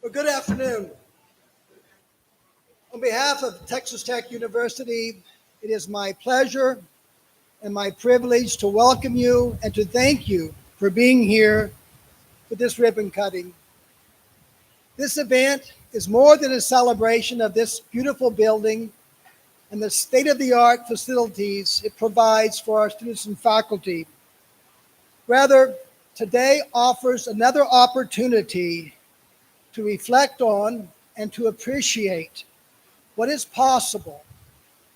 Well, good afternoon. On behalf of Texas Tech University, it is my pleasure and my privilege to welcome you and to thank you for being here for this ribbon cutting. This event is more than a celebration of this beautiful building and the state-of-the-art facilities it provides for our students and faculty. Rather, today offers another opportunity to reflect on and to appreciate what is possible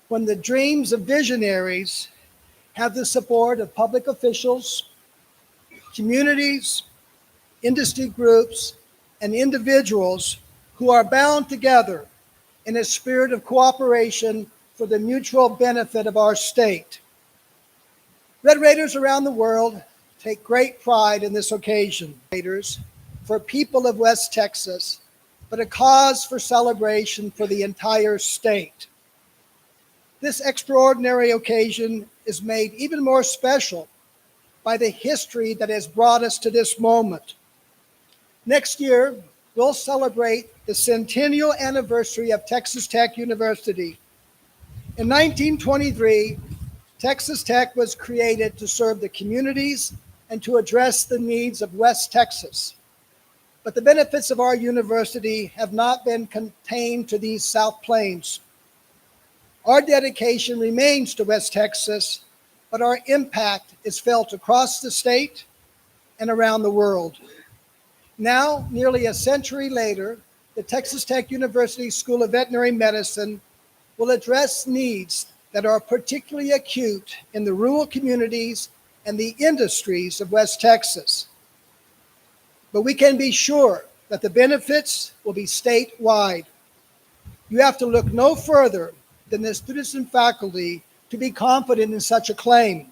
when the dreams of visionaries have the support of public officials, communities, industry groups, and individuals who are bound together in a spirit of cooperation for the mutual benefit of our state. Red Raiders around the world take great pride in this occasion. Raiders for people of West Texas, but a cause for celebration for the entire state. This extraordinary occasion is made even more special by the history that has brought us to this moment. Next year, we'll celebrate the centennial anniversary of Texas Tech University. In 1923, Texas Tech was created to serve the communities and to address the needs of West Texas. But the benefits of our university have not been contained to these South Plains. Our dedication remains to West Texas, but our impact is felt across the state and around the world. Now, nearly a century later, the Texas Tech University School of Veterinary Medicine will address needs that are particularly acute in the rural communities and the industries of West Texas. But we can be sure that the benefits will be statewide. You have to look no further than the students and faculty to be confident in such a claim.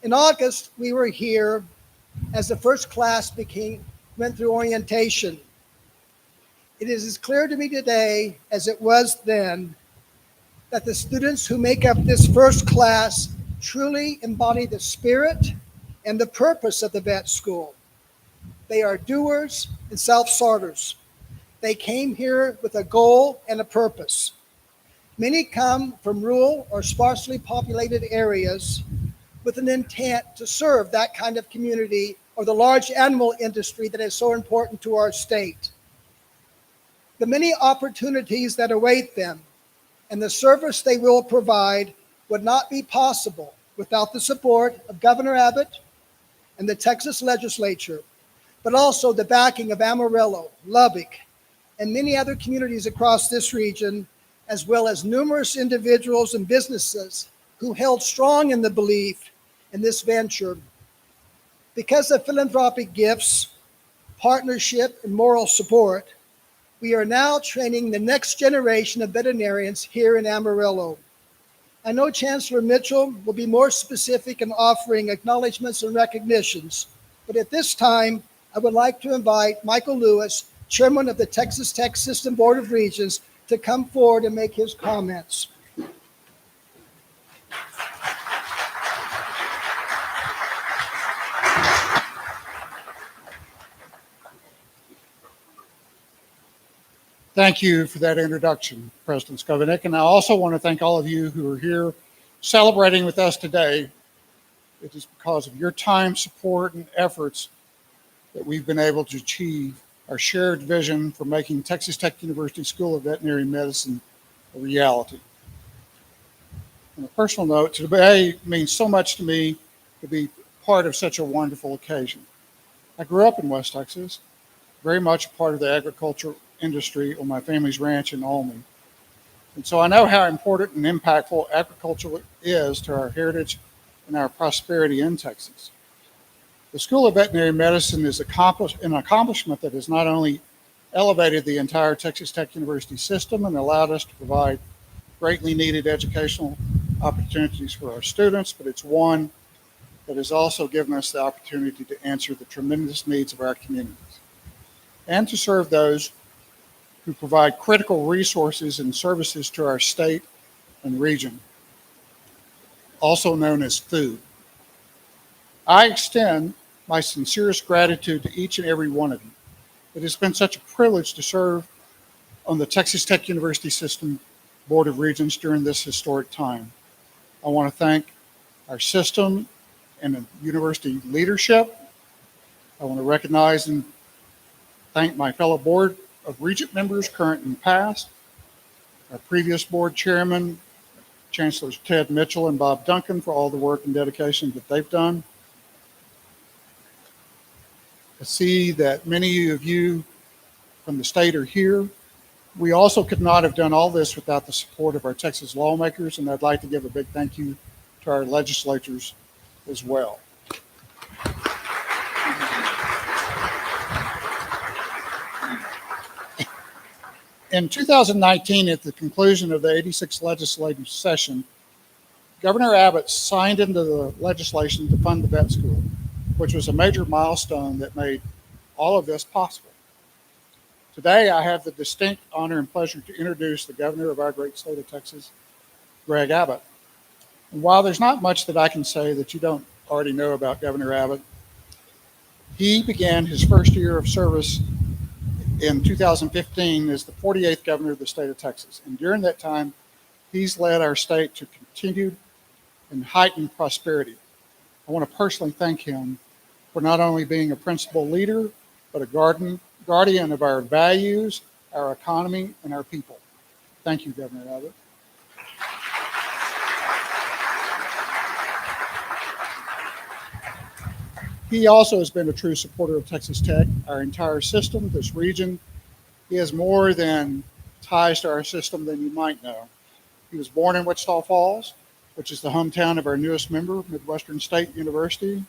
In August, we were here as the first class went through orientation. It is as clear to me today as it was then that the students who make up this first class truly embody the spirit and the purpose of the vet school. They are doers and self-starters. They came here with a goal and a purpose. Many come from rural or sparsely populated areas with an intent to serve that kind of community or the large animal industry that is so important to our state. The many opportunities that await them and the service they will provide would not be possible without the support of Governor Abbott and the Texas legislature, but also the backing of Amarillo, Lubbock, and many other communities across this region, as well as numerous individuals and businesses who held strong in the belief in this venture. Because of philanthropic gifts, partnership, and moral support, we are now training the next generation of veterinarians here in Amarillo. I know Chancellor Mitchell will be more specific in offering acknowledgments and recognitions, but at this time, I would like to invite Michael Lewis, Chairman of the Texas Tech System Board of Regents, to come forward and make his comments. Thank you for that introduction, President Skovanec. And I also want to thank all of you who are here celebrating with us today. It is because of your time, support, and efforts that we've been able to achieve our shared vision for making Texas Tech University School of Veterinary Medicine a reality. On a personal note, today means so much to me to be part of such a wonderful occasion. I grew up in West Texas, very much a part of the agricultural industry on my family's ranch in Almy. And so I know how important and impactful agriculture is to our heritage and our prosperity in Texas. The School of Veterinary Medicine is an accomplishment that has not only elevated the entire Texas Tech University system and allowed us to provide greatly needed educational opportunities for our students, but it's one that has also given us the opportunity to answer the tremendous needs of our communities and to serve those who provide critical resources and services to our state and region, also known as food. I extend my sincerest gratitude to each and every one of you. It has been such a privilege to serve on the Texas Tech University System Board of Regents during this historic time. I want to thank our system and the university leadership. I want to recognize and thank my fellow Board of Regent members, current and past, our previous board chairman, Chancellors Ted Mitchell and Bob Duncan, for all the work and dedication that they've done. I see that many of you from the state are here. We also could not have done all this without the support of our Texas lawmakers, and I'd like to give a big thank you to our legislators as well. In 2019, at the conclusion of the 86th legislative session, Governor Abbott signed into the legislation to fund the vet school, which was a major milestone that made all of this possible. Today, I have the distinct honor and pleasure to introduce the governor of our great state of Texas, Greg Abbott. And while there's not much that I can say that you don't already know about Governor Abbott, he began his first year of service in 2015 as the 48th governor of the state of Texas. And during that time, he's led our state to continued and heightened prosperity. I want to personally thank him for not only being a principal leader, but a guardian of our values, our economy, and our people. Thank you, Governor Abbott. He also has been a true supporter of Texas Tech, our entire system, this region. He has more than ties to our system than you might know. He was born in Wichita Falls, which is the hometown of our newest member, Midwestern State University.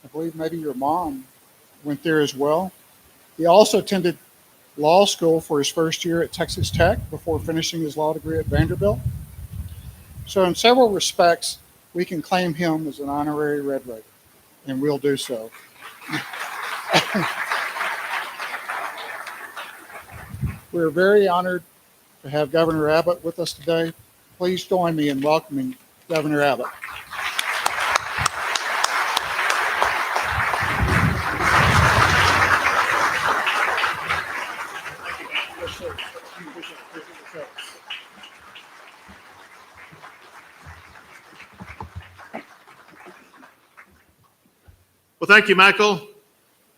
I believe maybe your mom went there as well. He also attended law school for his first year at Texas Tech before finishing his law degree at Vanderbilt. So in several respects, we can claim him as an honorary Red Raider, and we'll do so. We're very honored to have Governor Abbott with us today. Please join me in welcoming Governor Abbott. Well, thank you, Michael.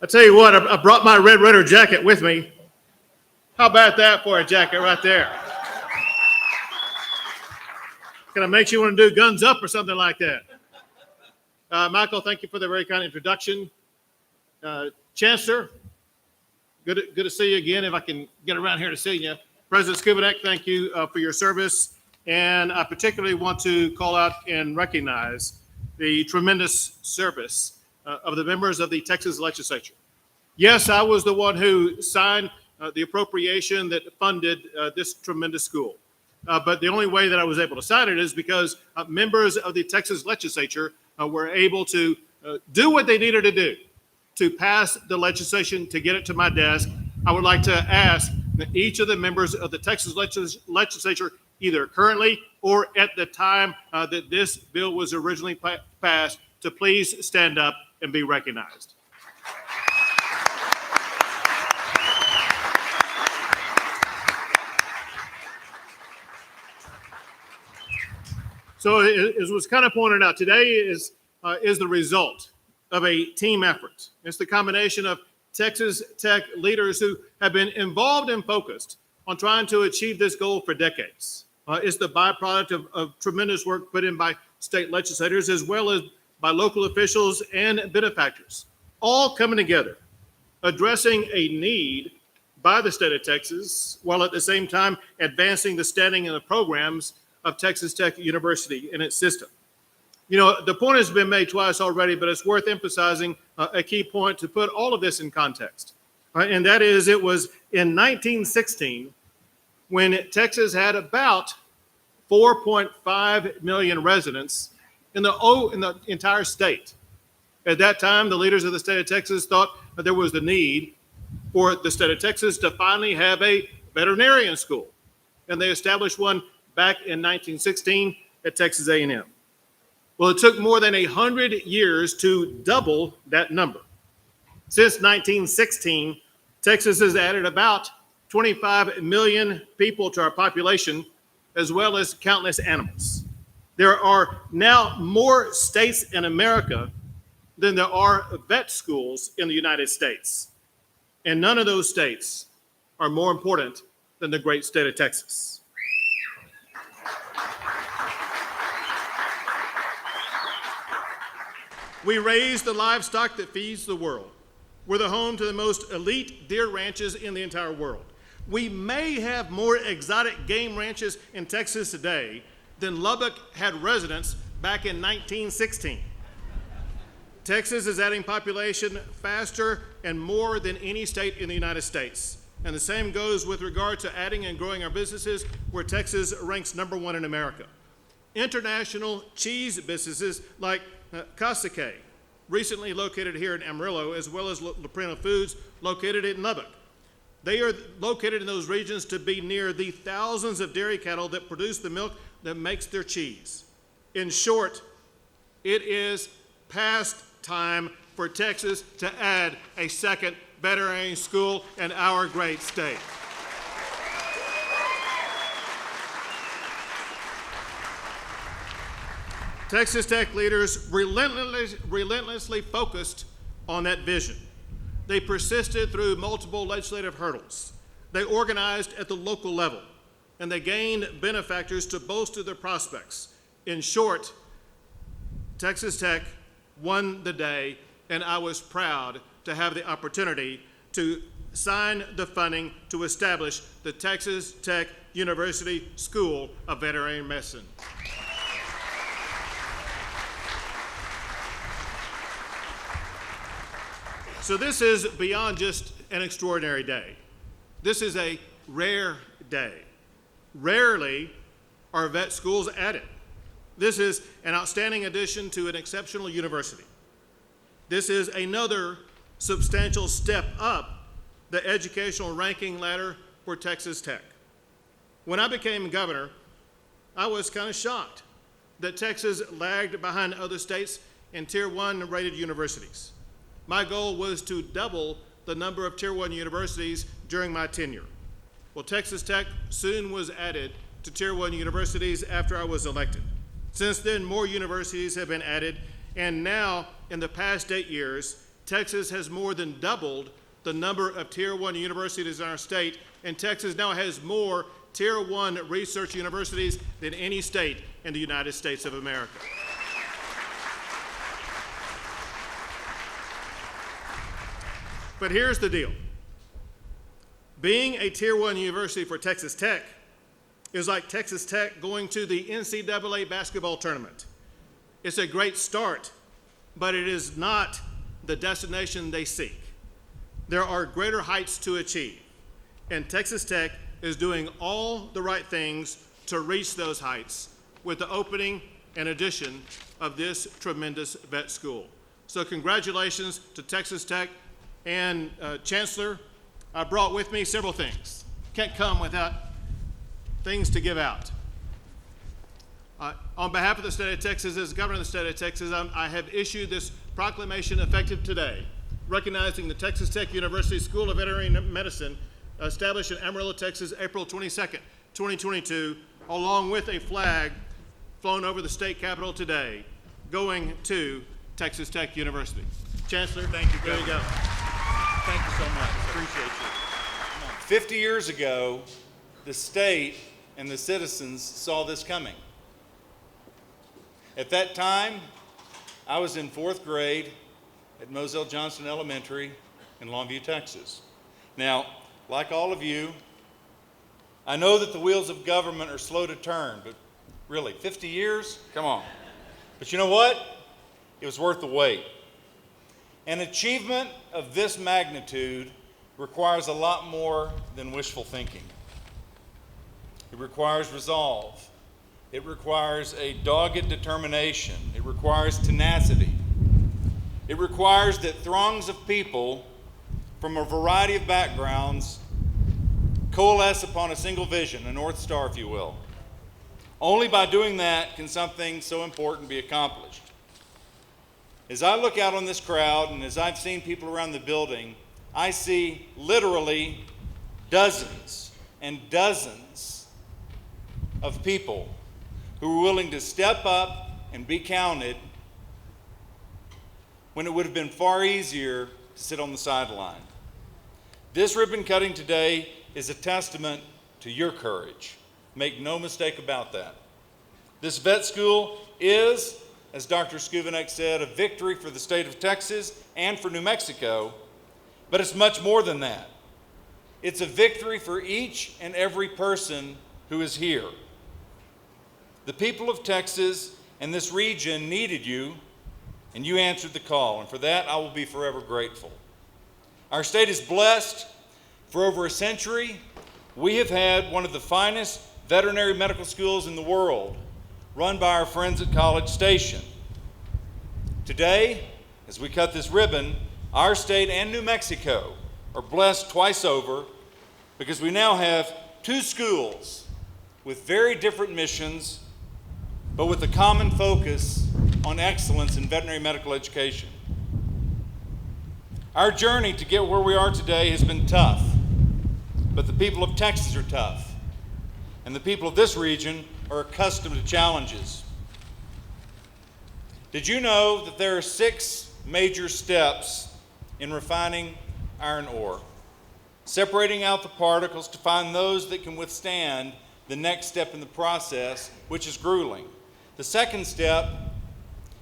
I tell you what, I brought my Red Raider jacket with me. How about that for a jacket right there? Kind of makes you want to do guns up or something like that. Michael, thank you for the very kind introduction. Chancellor, good to see you again, if I can get around here to see you. President Skubanek, thank you for your service. And I particularly want to call out and recognize the tremendous service of the members of the Texas legislature. Yes, I was the one who signed the appropriation that funded this tremendous school. But the only way that I was able to sign it is because members of the Texas legislature were able to do what they needed to do to pass the legislation to get it to my desk. I would like to ask that each of the members of the Texas legislature, either currently or at the time that this bill was originally passed, to please stand up and be recognized. So as was kind of pointed out, today is the result of a team effort. It's the combination of Texas Tech leaders who have been involved and focused on trying to achieve this goal for decades. It's the byproduct of tremendous work put in by state legislators as well as by local officials and benefactors, all coming together, addressing a need by the state of Texas, while at the same time advancing the standing and the programs of Texas Tech University and its system. You know, the point has been made twice already, but it's worth emphasizing a key point to put all of this in context. And that is, it was in 1916 when Texas had about 4.5 million residents in the entire state. At that time, the leaders of the state of Texas thought that there was the need for the state of Texas to finally have a veterinarian school. And they established one back in 1916 at Texas A&M. Well, it took more than 100 years to double that number. Since 1916, Texas has added about 25 million people to our population, as well as countless animals. There are now more states in America than there are vet schools in the United States. And none of those states are more important than the great state of Texas. We raise the livestock that feeds the world. We're the home to the most elite deer ranches in the entire world. We may have more exotic game ranches in Texas today than Lubbock had residents back in 1916. Texas is adding population faster and more than any state in the United States. And the same goes with regard to adding and growing our businesses, where Texas ranks #1 in America. International cheese businesses like Cassidy, recently located here in Amarillo, as well as Loprino Foods, located in Lubbock. They are located in those regions to be near the thousands of dairy cattle that produce the milk that makes their cheese. In short, it is past time for Texas to add a second veterinary school in our great state. Texas Tech leaders relentlessly focused on that vision. They persisted through multiple legislative hurdles. They organized at the local level, and they gained benefactors to bolster their prospects. In short, Texas Tech won the day, and I was proud to have the opportunity to sign the funding to establish the Texas Tech University School of Veterinary Medicine. So this is beyond just an extraordinary day. This is a rare day. Rarely are vet schools added. This is an outstanding addition to an exceptional university. This is another substantial step up the educational ranking ladder for Texas Tech. When I became governor, I was kind of shocked that Texas lagged behind other states in Tier 1 rated universities. My goal was to double the number of Tier 1 universities during my tenure. Well, Texas Tech soon was added to Tier 1 universities after I was elected. Since then, more universities have been added, and now, in the past 8 years, Texas has more than doubled the number of Tier 1 universities in our state, and Texas now has more Tier 1 research universities than any state in the United States of America. But here's the deal. Being a Tier 1 university for Texas Tech is like Texas Tech going to the NCAA basketball tournament. It's a great start, but it is not the destination they seek. There are greater heights to achieve, and Texas Tech is doing all the right things to reach those heights with the opening and addition of this tremendous vet school. So congratulations to Texas Tech. And Chancellor, I brought with me several things. Can't come without things to give out. On behalf of the state of Texas, as governor of the state of Texas, I have issued this proclamation effective today, recognizing the Texas Tech University School of Veterinary Medicine, established in Amarillo, Texas, April 22nd, 2022, along with a flag flown over the state capitol today, going to Texas Tech University. Chancellor, thank you. There you go. Thank you so much. Appreciate you. 50 years ago, the state and the citizens saw this coming. At that time, I was in 4th grade at Moselle Johnston Elementary in Longview, Texas. Now, like all of you, I know that the wheels of government are slow to turn, but really, 50 years? Come on. But you know what? It was worth the wait. An achievement of this magnitude requires a lot more than wishful thinking. It requires resolve. It requires a dogged determination. It requires tenacity. It requires that throngs of people from a variety of backgrounds coalesce upon a single vision, a North Star, if you will. Only by doing that can something so important be accomplished. As I look out on this crowd and as I've seen people around the building, I see literally dozens and dozens of people who are willing to step up and be counted when it would have been far easier to sit on the sideline. This ribbon cutting today is a testament to your courage. Make no mistake about that. This vet school is, as Dr. Skuvenek said, a victory for the state of Texas and for New Mexico, but it's much more than that. It's a victory for each and every person who is here. The people of Texas and this region needed you, and you answered the call, and for that I will be forever grateful. Our state is blessed. For over a century, we have had one of the finest veterinary medical schools in the world, run by our friends at College Station. Today, as we cut this ribbon, our state and New Mexico are blessed twice over because we now have two schools with very different missions, but with a common focus on excellence in veterinary medical education. Our journey to get where we are today has been tough, but the people of Texas are tough, and the people of this region are accustomed to challenges. Did you know that there are 6 major steps in refining iron ore? Separating out the particles to find those that can withstand the next step in the process, which is grueling. The second step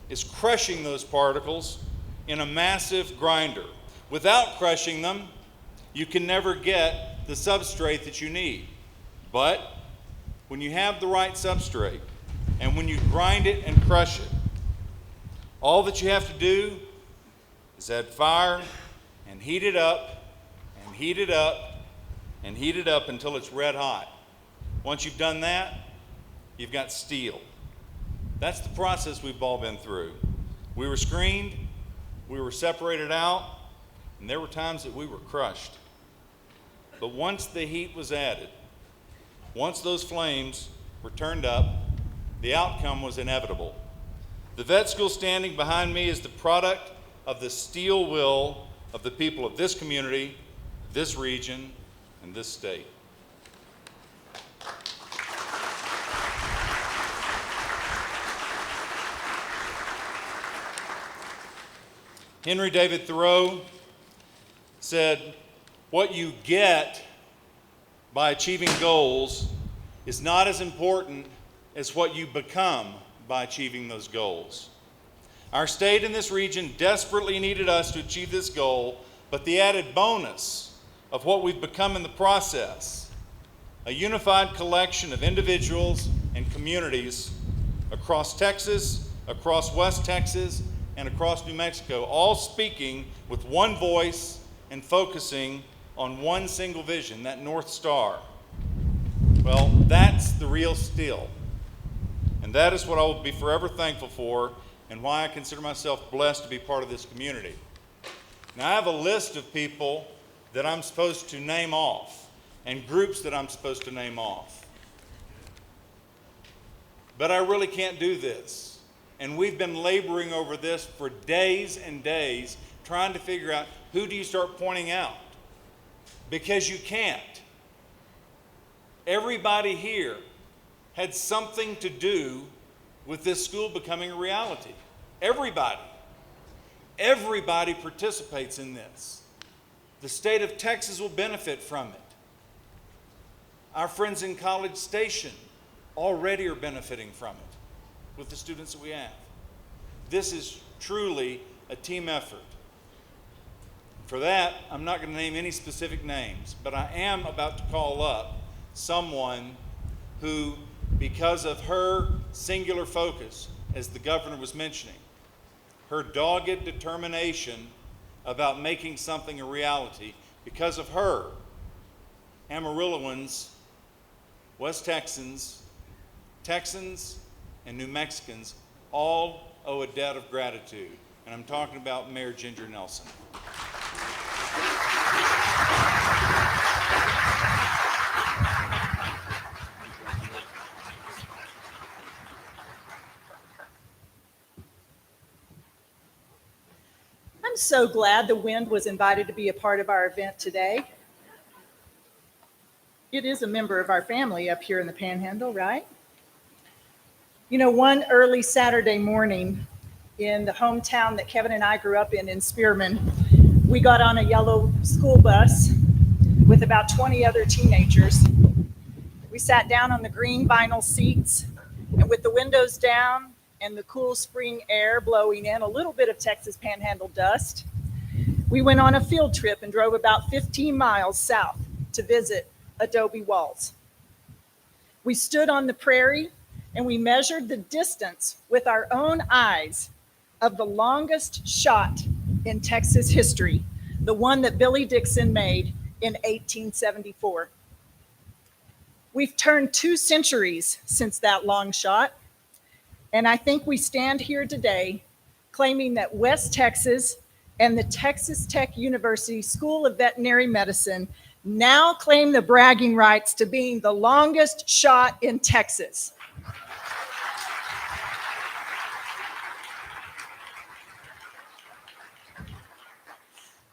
is crushing those particles in a massive grinder. Without crushing them, you can never get the substrate that you need. But when you have the right substrate, and when you grind it and crush it, all that you have to do is add fire and heat it up and heat it up and heat it up until it's red hot. Once you've done that, you've got steel. That's the process we've all been through. We were screened, we were separated out, and there were times that we were crushed. But once the heat was added, once those flames were turned up, the outcome was inevitable. The vet school standing behind me is the product of the steel will of the people of this community, this region, and this state. Henry David Thoreau said, "What you get by achieving goals is not as important as what you become by achieving those goals." Our state and this region desperately needed us to achieve this goal, but the added bonus of what we've become in the process, a unified collection of individuals and communities across Texas, across West Texas, and across New Mexico, all speaking with one voice and focusing on one single vision, that North Star. Well, that's the real steel. And that is what I will be forever thankful for and why I consider myself blessed to be part of this community. Now, I have a list of people that I'm supposed to name off and groups that I'm supposed to name off. But I really can't do this. And we've been laboring over this for days and days, trying to figure out who do you start pointing out? Because you can't. Everybody here had something to do with this school becoming a reality. Everybody. Everybody participates in this. The state of Texas will benefit from it. Our friends in College Station already are benefiting from it with the students that we have. This is truly a team effort. For that, I'm not going to name any specific names, but I am about to call up someone who, because of her singular focus, as the governor was mentioning, her dogged determination about making something a reality, because of her, Amarilloans, West Texans, Texans, and New Mexicans all owe a debt of gratitude. And I'm talking about Mayor Ginger Nelson. I'm so glad the wind was invited to be a part of our event today. It is a member of our family up here in the Panhandle, right? You know, one early Saturday morning in the hometown that Kevin and I grew up in Spearman, we got on a yellow school bus with about 20 other teenagers. We sat down on the green vinyl seats, and with the windows down and the cool spring air blowing in a little bit of Texas Panhandle dust, we went on a field trip and drove about 15 miles south to visit Adobe Walls. We stood on the prairie and we measured the distance with our own eyes of the longest shot in Texas history, the one that Billy Dixon made in 1874. We've turned 2 centuries since that long shot, and I think we stand here today claiming that West Texas and the Texas Tech University School of Veterinary Medicine now claim the bragging rights to being the longest shot in Texas.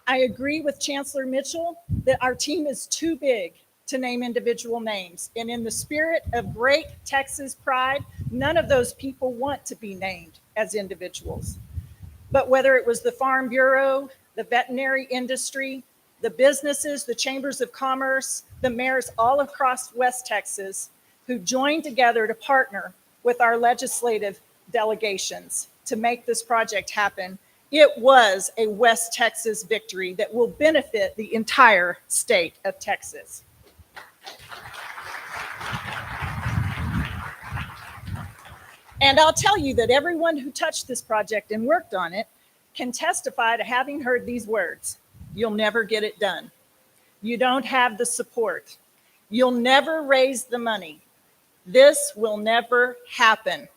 I agree with Chancellor Mitchell that our team is too big to name individual names. And in the spirit of great Texas pride, none of those people want to be named as individuals. But whether it was the Farm Bureau, the veterinary industry, the businesses, the chambers of commerce, the mayors all across West Texas who joined together to partner with our legislative delegations to make this project happen, it was a West Texas victory that will benefit the entire state of Texas. And I'll tell you that everyone who touched this project and worked on it can testify to having heard these words: you'll never get it done. You don't have the support. You'll never raise the money. This will never happen.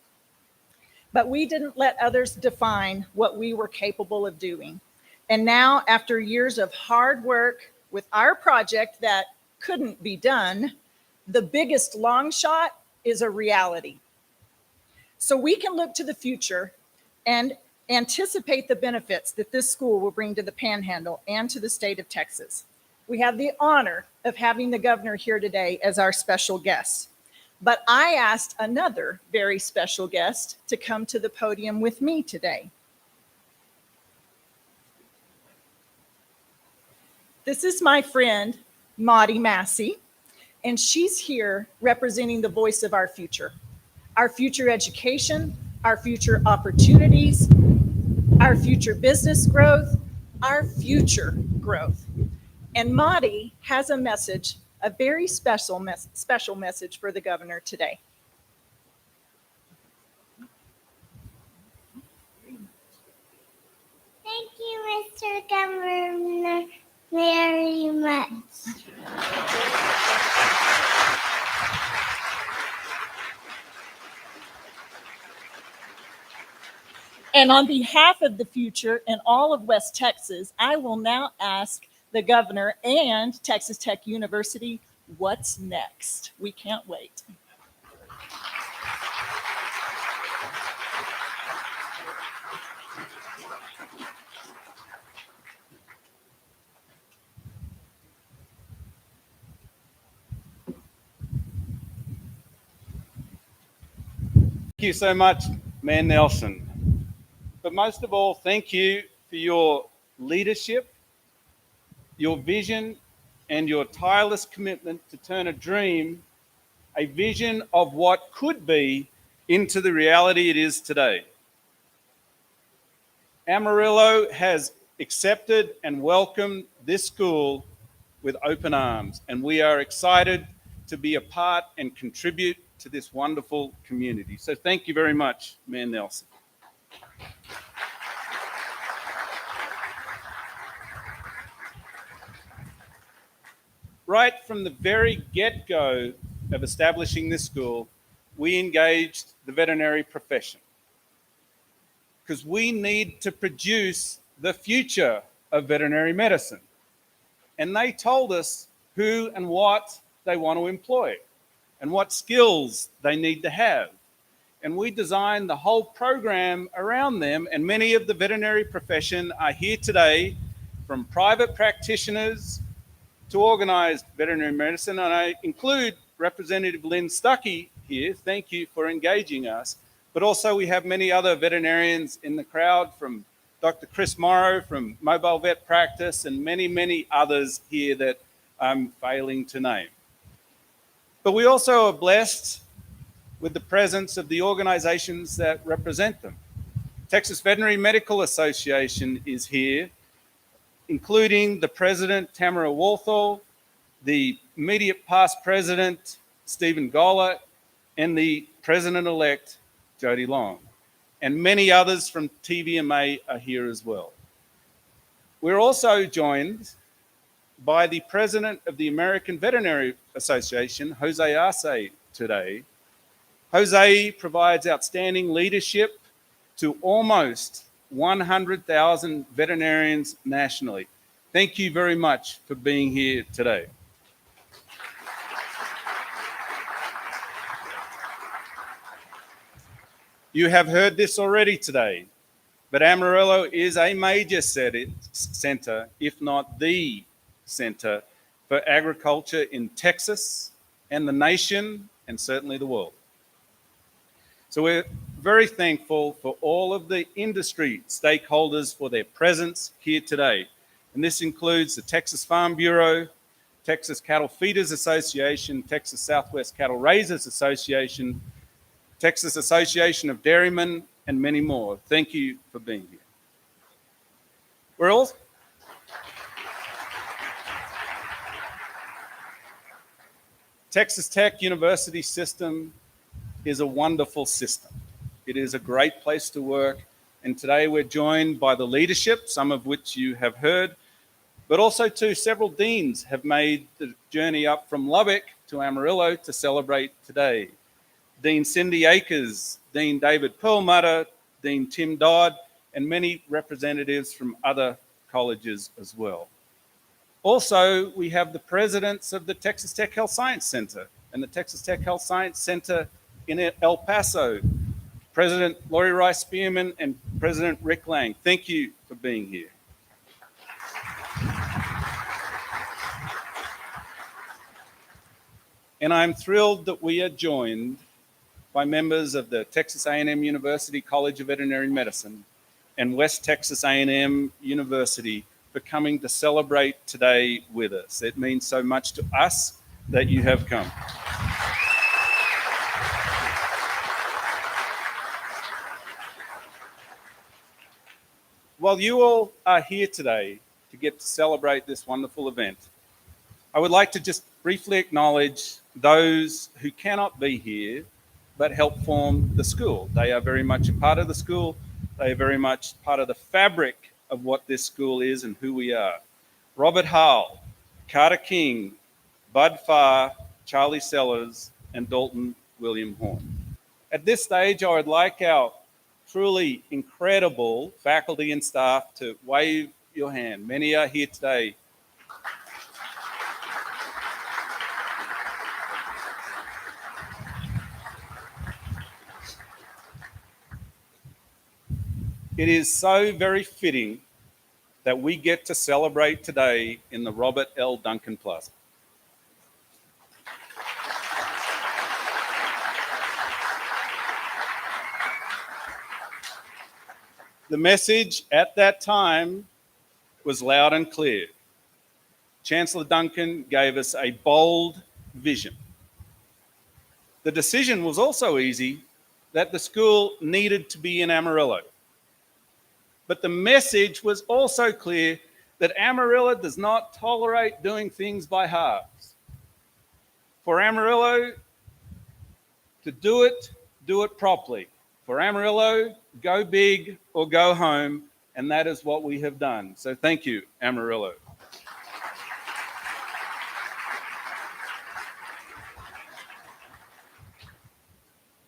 But we didn't let others define what we were capable of doing. And now, after years of hard work with our project that couldn't be done, the biggest long shot is a reality. So we can look to the future and anticipate the benefits that this school will bring to the Panhandle and to the state of Texas. We have the honor of having the governor here today as our special guest. But I asked another very special guest to come to the podium with me today. This is my friend, Marty Massey, and she's here representing the voice of our future education, our future opportunities, our future business growth, our future growth. And Marty has a message, a very special message for the governor today. Thank you, Mr. Governor, very much. And on behalf of the future and all of West Texas, I will now ask the governor and Texas Tech University, what's next? We can't wait. Thank you so much, Mayor Nelson. But most of all, thank you for your leadership, your vision, and your tireless commitment to turn a dream, a vision of what could be, into the reality it is today. Amarillo has accepted and welcomed this school with open arms, and we are excited to be a part and contribute to this wonderful community. So thank you very much, Mayor Nelson. Right from the very get-go of establishing this school, we engaged the veterinary profession because we need to produce the future of veterinary medicine. And they told us who and what they want to employ and what skills they need to have. and we design the whole program around them. And many of the veterinary profession are here today, from private practitioners to organized veterinary medicine. And I include Representative Lynn Stuckey here. Thank you for engaging us. But also we have many other veterinarians in the crowd, from Dr. Chris Morrow from Mobile Vet Practice, and many, many others here that I'm failing to name. But we also are blessed with the presence of the organizations that represent them. Texas Veterinary Medical Association is here, including the president, Tamara Walthall, the immediate past president, Stephen Goller, and the president-elect, Jody Long. And many others from TVMA are here as well. We're also joined by the president of the American Veterinary Association, Jose Arce, today. Jose provides outstanding leadership to almost 100,000 veterinarians nationally. Thank you very much for being here today. You have heard this already today, but Amarillo is a major center, if not the center, for agriculture in Texas and the nation, and certainly the world. So we're very thankful for all of the industry stakeholders for their presence here today. And this includes the Texas Farm Bureau, Texas Cattle Feeders Association, Texas Southwest Cattle Raisers Association, Texas Association of Dairymen, and many more. Thank you for being here. We're all Texas Tech University system is a wonderful system. It is a great place to work. And today we're joined by the leadership, some of which you have heard, but also too, several deans have made the journey up from Lubbock to Amarillo to celebrate today. Dean Cindy Akers, Dean David Perlmutter, Dean Tim Dodd, and many representatives from other colleges as well. Also, we have the presidents of the Texas Tech Health Science Center and the Texas Tech Health Science Center in El Paso, President Lori Rice Spearman and President Rick Lang. Thank you for being here. And I'm thrilled that we are joined by members of the Texas A&M University College of Veterinary Medicine and West Texas A&M University for coming to celebrate today with us. It means so much to us that you have come. While you all are here today to get to celebrate this wonderful event, I would like to just briefly acknowledge those who cannot be here but help form the school. They are very much a part of the school. They are very much part of the fabric of what this school is and who we are. Robert Howell, Carter King, Bud Farr, Charlie Sellers, and Dalton William Horn. At this stage, I would like our truly incredible faculty and staff to wave your hand. Many are here today. It is so very fitting that we get to celebrate today in the Robert L. Duncan Plaza. The message at that time was loud and clear. Chancellor Duncan gave us a bold vision. The decision was also easy, that the school needed to be in Amarillo. But the message was also clear that Amarillo does not tolerate doing things by halves. For Amarillo to do it properly. For Amarillo, go big or go home, and that is what we have done. So thank you, Amarillo.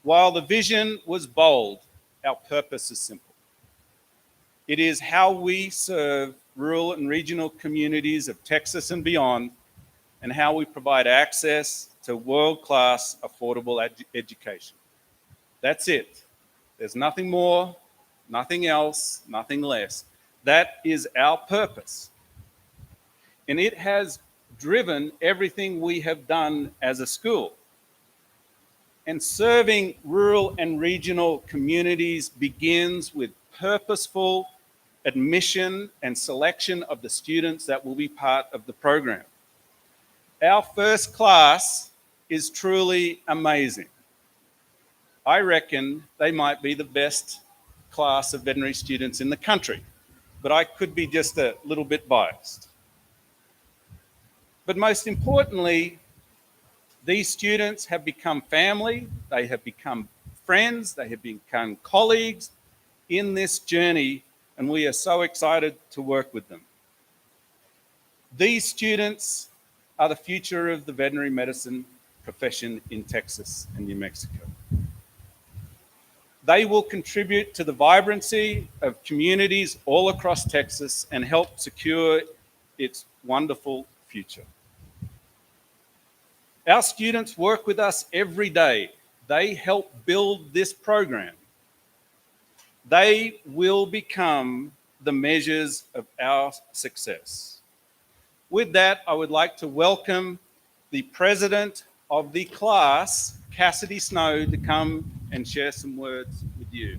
While the vision was bold, our purpose is simple. It is how we serve rural and regional communities of Texas and beyond, and how we provide access to world-class affordable education. That's it. There's nothing more, nothing else, nothing less. That is our purpose. And it has driven everything we have done as a school. And serving rural and regional communities begins with purposeful admission and selection of the students that will be part of the program. Our first class is truly amazing. I reckon they might be the best class of veterinary students in the country, but I could be just a little bit biased. But most importantly, these students have become family, they have become friends, they have become colleagues in this journey, and we are so excited to work with them. These students are the future of the veterinary medicine profession in Texas and New Mexico. They will contribute to the vibrancy of communities all across Texas and help secure its wonderful future. Our students work with us every day. They help build this program. They will become the measures of our success. With that, I would like to welcome the president of the class, Cassidy Snow, to come and share some words with you.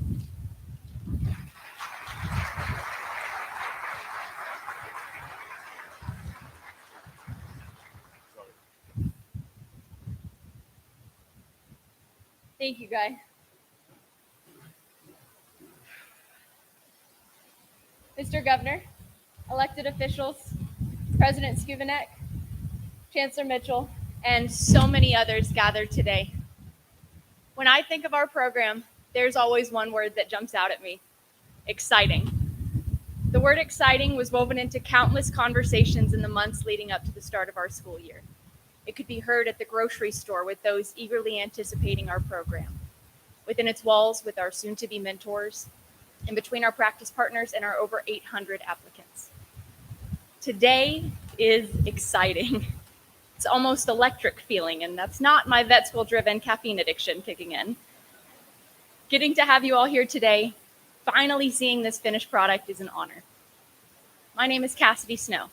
Thank you, Guy. Mr. Governor, elected officials, President Skubanek, Chancellor Mitchell, and so many others gathered today. When I think of our program, there's always one word that jumps out at me: exciting. The word exciting was woven into countless conversations in the months leading up to the start of our school year. It could be heard at the grocery store with those eagerly anticipating our program, within its walls with our soon-to-be mentors, and between our practice partners and our over 800 applicants. Today is exciting. It's almost electric feeling, and that's not my vet school-driven caffeine addiction kicking in. Getting to have you all here today, finally seeing this finished product, is an honor. My name is Cassidy Snow.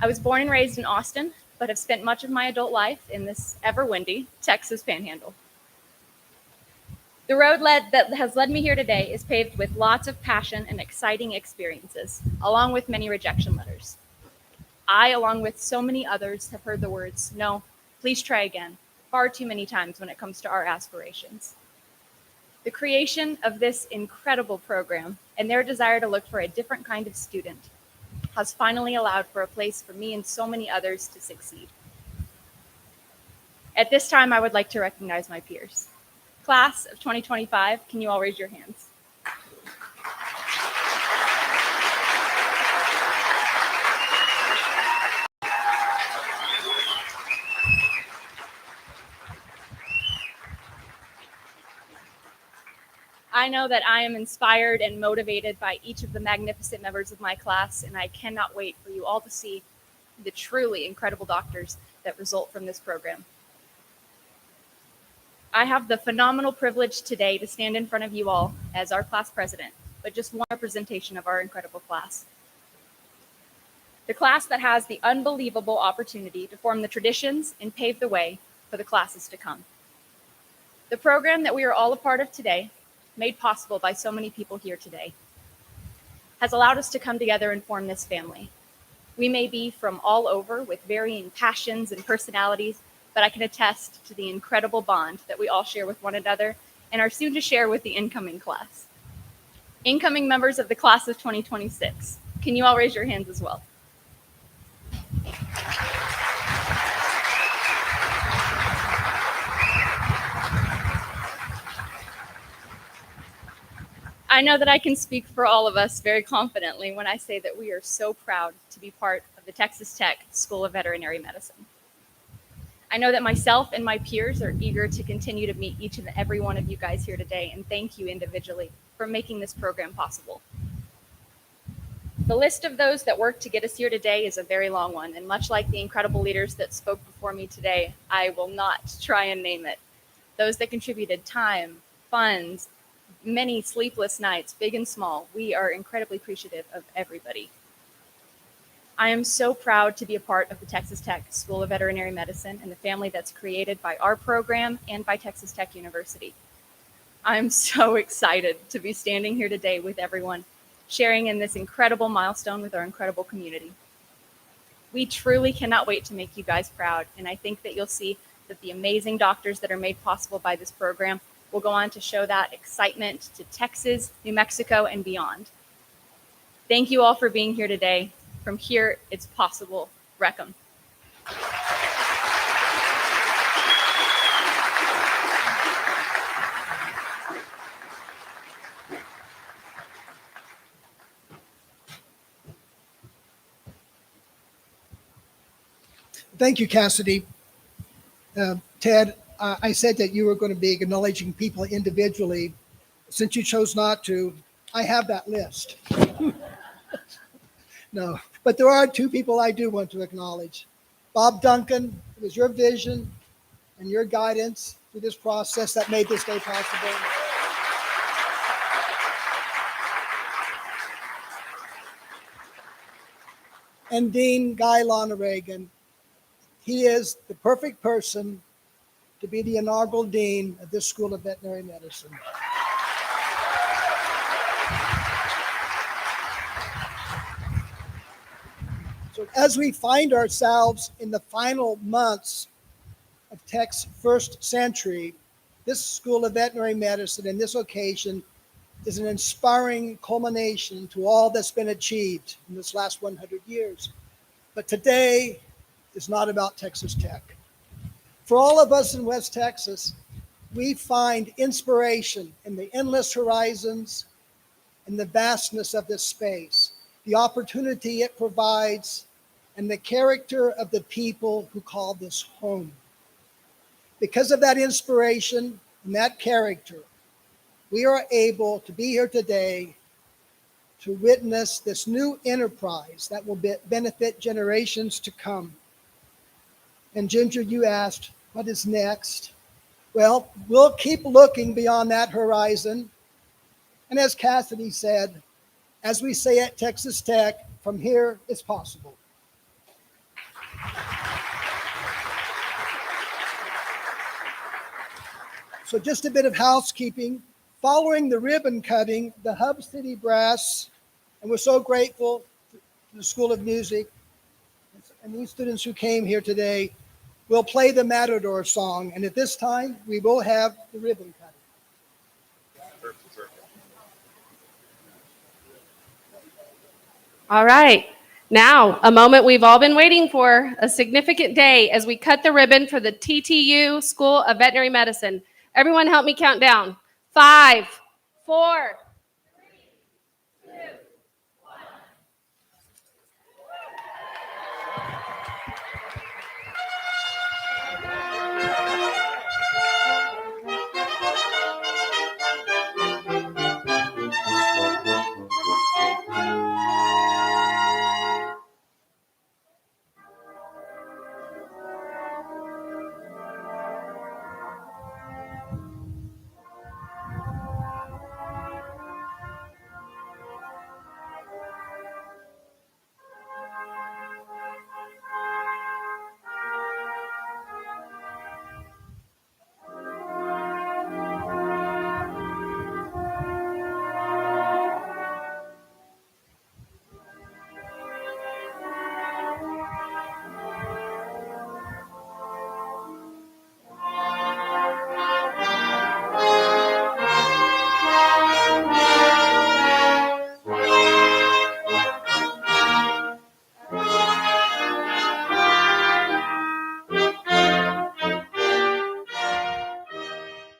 I was born and raised in Austin, but have spent much of my adult life in this ever-windy Texas Panhandle. The road that has led me here today is paved with lots of passion and exciting experiences, along with many rejection letters. I, along with so many others, have heard the words, "No, please try again," far too many times when it comes to our aspirations. The creation of this incredible program and their desire to look for a different kind of student has finally allowed for a place for me and so many others to succeed. At this time, I would like to recognize my peers. Class of 2025, can you all raise your hands? I know that I am inspired and motivated by each of the magnificent members of my class, and I cannot wait for you all to see the truly incredible doctors that result from this program. I have the phenomenal privilege today to stand in front of you all as our class president, but just one representation of our incredible class. The class that has the unbelievable opportunity to form the traditions and pave the way for the classes to come. The program that we are all a part of today, made possible by so many people here today, has allowed us to come together and form this family. We may be from all over with varying passions and personalities, but I can attest to the incredible bond that we all share with one another and are soon to share with the incoming class. Incoming members of the class of 2026, can you all raise your hands as well? I know that I can speak for all of us very confidently when I say that we are so proud to be part of the Texas Tech School of Veterinary Medicine. I know that myself and my peers are eager to continue to meet each and every one of you guys here today, and thank you individually for making this program possible. The list of those that worked to get us here today is a very long one, and much like the incredible leaders that spoke before me today, I will not try and name it. those that contributed time, funds, many sleepless nights, big and small. We are incredibly appreciative of everybody. I am so proud to be a part of the Texas Tech School of Veterinary Medicine and the family that's created by our program and by Texas Tech University. I'm so excited to be standing here today with everyone, sharing in this incredible milestone with our incredible community. We truly cannot wait to make you guys proud, and I think that you'll see that the amazing doctors that are made possible by this program will go on to show that excitement to Texas, New Mexico, and beyond. Thank you all for being here today. From here, it's possible. Wreck 'em. Thank you, Cassidy. Ted, I said that you were going to be acknowledging people individually. Since you chose not to, I have that list. No, but there are two people I do want to acknowledge. Bob Duncan, it was your vision and your guidance through this process that made this day possible. And Dean Guy Lonergan. He is the perfect person to be the inaugural dean of this School of Veterinary Medicine. So as we find ourselves in the final months of Tech's first century, this School of Veterinary Medicine and this occasion is an inspiring culmination to all that's been achieved in this last 100 years. But today is not about Texas Tech. For all of us in West Texas, we find inspiration in the endless horizons and the vastness of this space, the opportunity it provides, and the character of the people who call this home. Because of that inspiration and that character, we are able to be here today to witness this new enterprise that will benefit generations to come. And Ginger, you asked, what is next? Well, we'll keep looking beyond that horizon. And as Cassidy said, as we say at Texas Tech, from here it's possible. So just a bit of housekeeping. Following the ribbon cutting, the Hub City Brass, and we're so grateful to the School of Music and these students who came here today, will play the Matador Song. And at this time, we will have the ribbon cutting. All right. Now, a moment we've all been waiting for, a significant day as we cut the ribbon for the TTU School of Veterinary Medicine. Everyone help me count down. 5, 4,